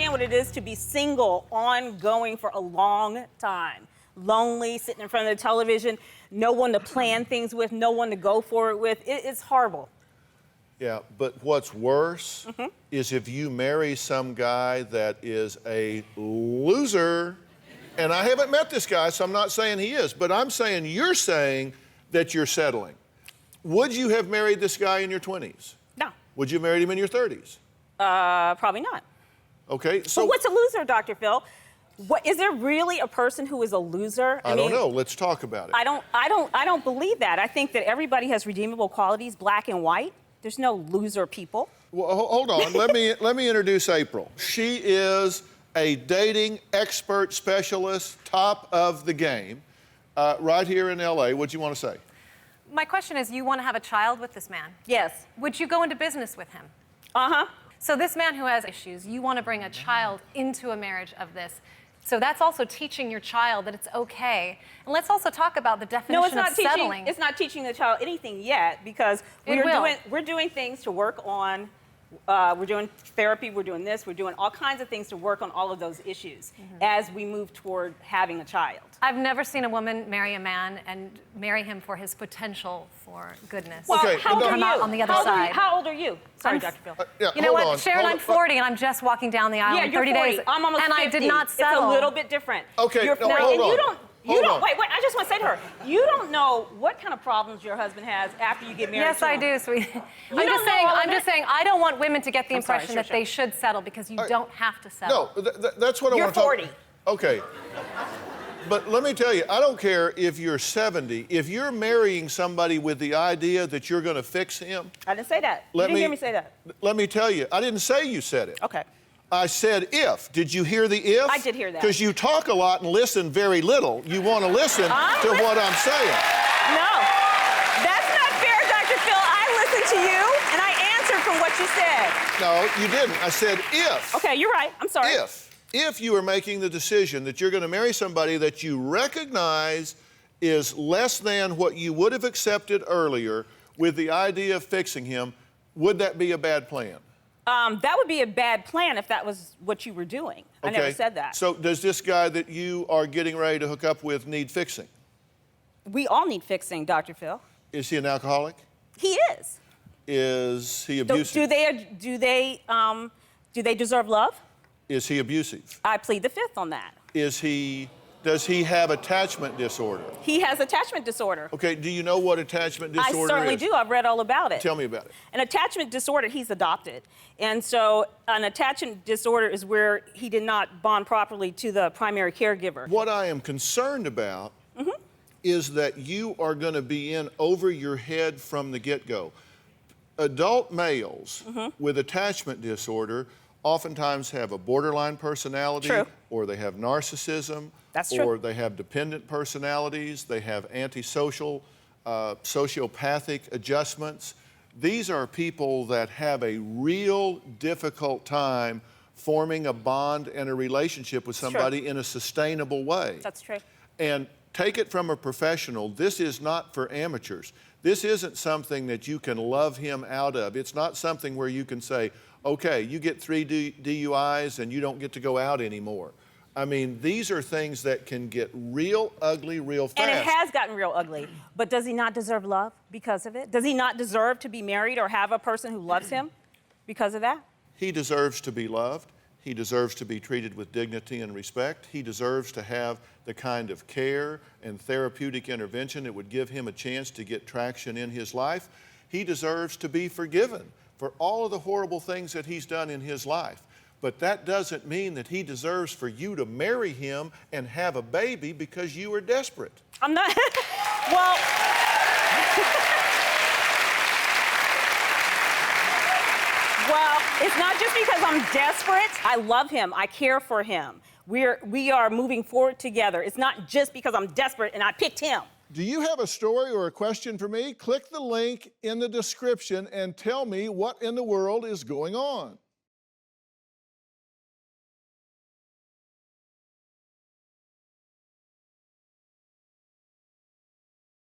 understand what it is to be single, ongoing for a long time. Lonely, sitting in front of the television, no one to plan things with, no one to go for it with. It's horrible. Yeah, but what's worse is if you marry some guy that is a loser, and I haven't met this guy, so I'm not saying he is, but I'm saying you're saying that you're settling. Would you have married this guy in your 20s? No. Would you have married him in your 30s? Probably not. Okay, so... But what's a loser, Dr. Phil? Is there really a person who is a loser? I don't know. Let's talk about it. I don't believe that. I think that everybody has redeemable qualities, black and white. There's no loser people. Well, hold on. let me introduce April. She is a dating expert specialist, top of the game, right here in LA. What do you want to say? My question is, you want to have a child with this man? Yes. Would you go into business with him? Uh-huh. So this man who has issues, you want to bring a child into a marriage of this. So that's also teaching your child that it's okay. And let's also talk about the definition of settling. It's not teaching the child anything yet, because we're doing things to work on. We're doing therapy, we're doing this, we're doing all kinds of things to work on all of those issues as we move toward having a child. I've never seen a woman marry a man and marry him for his potential for goodness. Well, okay, how old are you? On the other side. How old are you? Sorry, Dr. Phil. Yeah, you know what, Sharon, I'm 40 and I'm just walking down the aisle Yeah, in you're 30 40. days. I'm almost and 50. I did not settle. It's a little bit different. Okay, you're no, 40, hold and on. Wait, I just want to say to her, you don't know what kind of problems your husband has after you get married. Yes, I do, sweetie. I'm just saying, I don't want women to get the impression that they should settle, because you don't have to settle. No, that's what I want to talk about. You're 40. Okay. But let me tell you, I don't care if you're 70. If you're marrying somebody with the idea that you're going to fix him... I didn't say that. You didn't hear me say that. Let me tell you, I didn't say you said it. Okay. I said if. Did you hear the if? I did hear that. Because you talk a lot and listen very little. You want to listen to what I'm saying. No. That's not fair, Dr. Phil. I listened to you, and I answered from what you said. No, you didn't. I said if. Okay, you're right. I'm sorry. If you are making the decision that you're going to marry somebody that you recognize is less than what you would have accepted earlier with the idea of fixing him, would that be a bad plan? That would be a bad plan if that was what you were doing. I never said that. So does this guy that you are getting ready to hook up with need fixing? We all need fixing, Dr. Phil. Is he an alcoholic? He is. Is he abusive? Do they deserve love? Is he abusive? I plead the fifth on that. Does he have attachment disorder? He has attachment disorder. Okay, do you know what attachment disorder is? I certainly do. I've read all about it. Tell me about it. An attachment disorder, he's adopted. And so an attachment disorder is where he did not bond properly to the primary caregiver. What I am concerned about is that you are going to be in over your head from the get-go. Adult males with attachment disorder oftentimes have a borderline personality, or they have narcissism, or they have dependent personalities, they have antisocial, sociopathic adjustments. These are people that have a real difficult time forming a bond and a relationship with somebody in a sustainable way. That's true. And take it from a professional, this is not for amateurs. This isn't something that you can love him out of. It's not something where you can say, okay, you get 3 DUIs and you don't get to go out anymore. I mean, these are things that can get real ugly real fast. And it has gotten real ugly. But does he not deserve love because of it? Does he not deserve to be married or have a person who loves him because of that? He deserves to be loved. He deserves to be treated with dignity and respect. He deserves to have the kind of care and therapeutic intervention that would give him a chance to get traction in his life. He deserves to be forgiven for all of the horrible things that he's done in his life. But that doesn't mean that he deserves for you to marry him and have a baby because you are desperate. I'm not, well. Well, it's not just because I'm desperate. I love him, I care for him. We are moving forward together. It's not just because I'm desperate and I picked him. Do you have a story or a question for me? Click the link in the description and tell me what in the world is going on.